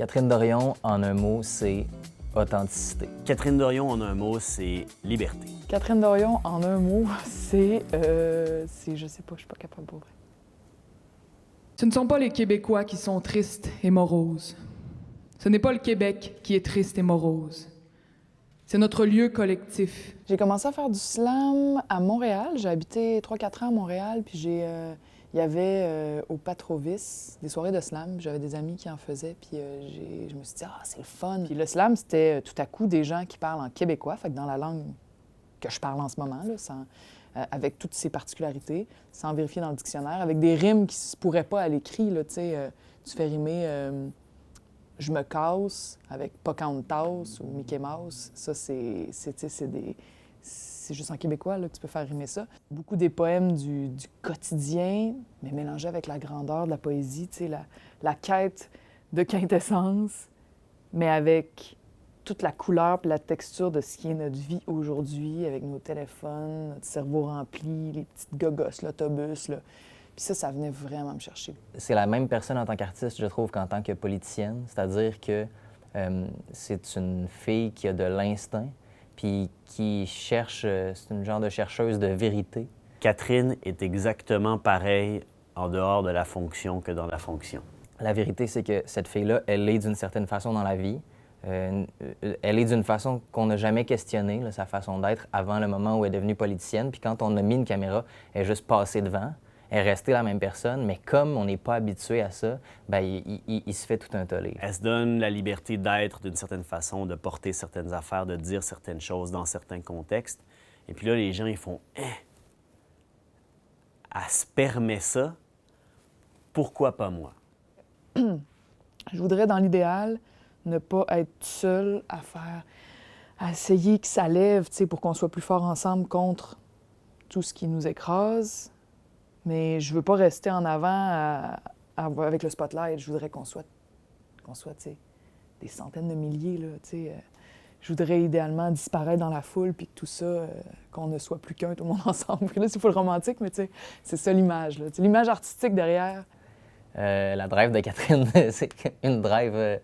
Catherine Dorion, en un mot, c'est authenticité. Catherine Dorion, en un mot, c'est liberté. Catherine Dorion, en un mot, c'est je sais pas, je suis pas capable pour vrai. Ce ne sont pas les Québécois qui sont tristes et moroses. Ce n'est pas le Québec qui est triste et morose. C'est notre lieu collectif. J'ai commencé à faire du slam à Montréal. J'ai habité 3-4 ans à Montréal, puis il y avait au Patrovis des soirées de slam. J'avais des amis qui en faisaient, puis je me suis dit « Ah, c'est le fun! » Puis le slam, c'était tout à coup des gens qui parlent en québécois, fait que dans la langue que je parle en ce moment, là, avec toutes ses particularités, sans vérifier dans le dictionnaire, avec des rimes qui ne se pourraient pas à l'écrit, là, tu sais. Tu fais rimer je me casse avec Pocahontas ou Mickey Mouse. Ça, c'est juste en québécois là, que tu peux faire rimer ça. Beaucoup des poèmes du quotidien, mais mélangés avec la grandeur de la poésie, tu sais, la quête de quintessence, mais avec toute la couleur et la texture de ce qui est notre vie aujourd'hui, avec nos téléphones, notre cerveau rempli, les petites gogosses, l'autobus, là. Puis ça venait vraiment me chercher. C'est la même personne en tant qu'artiste, je trouve, qu'en tant que politicienne. C'est-à-dire que c'est une fille qui a de l'instinct, puis qui cherche, c'est une genre de chercheuse de vérité. Catherine est exactement pareille en dehors de la fonction que dans la fonction. La vérité, c'est que cette fille-là, elle est d'une certaine façon dans la vie. Elle est d'une façon qu'on n'a jamais questionnée, là, sa façon d'être, avant le moment où elle est devenue politicienne. Puis quand on a mis une caméra, elle est juste passée devant. Elle est restée la même personne, mais comme on n'est pas habitué à ça, bien, il se fait tout un tollé. Elle se donne la liberté d'être d'une certaine façon, de porter certaines affaires, de dire certaines choses dans certains contextes. Et puis là, les gens, ils font « Eh! Elle se permet ça, pourquoi pas moi? » Je voudrais, dans l'idéal, ne pas être seule à essayer que ça lève, tu sais, pour qu'on soit plus fort ensemble contre tout ce qui nous écrase. Mais je veux pas rester en avant avec le spotlight. Je voudrais qu'on soit tu sais, des centaines de milliers, là, tu sais. Je voudrais idéalement disparaître dans la foule, puis que tout ça, qu'on ne soit plus qu'un, tout le monde ensemble. Là, c'est full romantique, mais tu sais, c'est ça l'image, là. C'est l'image artistique derrière. La drive de Catherine, c'est une drive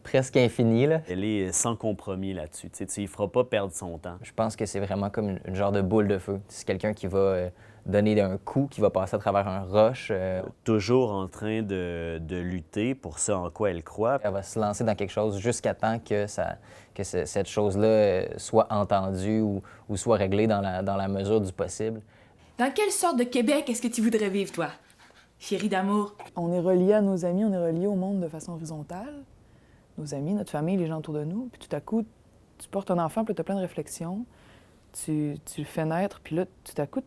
presque infinie, là. Elle est sans compromis là-dessus. Tu ne feras pas perdre son temps. Je pense que c'est vraiment comme une genre de boule de feu. C'est quelqu'un qui va donner un coup, qui va passer à travers un roche. Toujours en train de lutter pour ce en quoi elle croit. Elle va se lancer dans quelque chose jusqu'à temps que cette chose-là soit entendue ou soit réglée dans la mesure du possible. Dans quelle sorte de Québec est-ce que tu voudrais vivre, toi? Chérie d'amour. On est relié à nos amis, on est relié au monde de façon horizontale. Nos amis, notre famille, les gens autour de nous. Puis tout à coup, tu portes un enfant, puis tu as plein de réflexions. Tu le fais naître, puis là, tout à coup,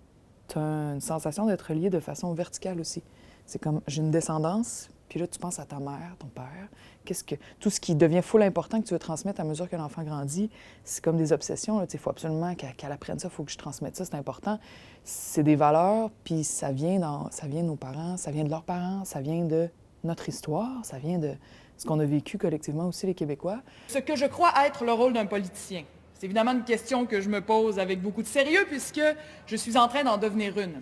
tu as une sensation d'être relié de façon verticale aussi. C'est comme, j'ai une descendance, puis là, tu penses à ta mère, ton père. Tout ce qui devient full important que tu veux transmettre à mesure que l'enfant grandit, c'est comme des obsessions. Il faut absolument qu'elle apprenne ça, il faut que je transmette ça, c'est important. C'est des valeurs, puis ça vient de nos parents, ça vient de leurs parents, ça vient de notre histoire, ça vient de ce qu'on a vécu collectivement aussi, les Québécois. Ce que je crois être le rôle d'un politicien. C'est évidemment une question que je me pose avec beaucoup de sérieux puisque je suis en train d'en devenir une.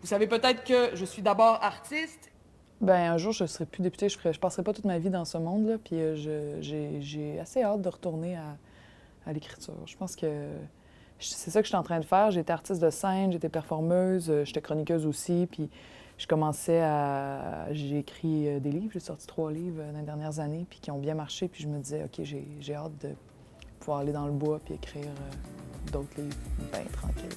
Vous savez peut-être que je suis d'abord artiste. Bien, un jour, je ne serai plus députée, je passerai pas toute ma vie dans ce monde-là, puis j'ai assez hâte de retourner à l'écriture. Je pense que c'est ça que je suis en train de faire. J'étais artiste de scène, j'étais performeuse, j'étais chroniqueuse aussi, puis j'ai écrit des livres, j'ai sorti 3 livres dans les dernières années, puis qui ont bien marché, puis je me disais, OK, j'ai hâte de pouvoir aller dans le bois puis écrire d'autres livres, bien tranquille.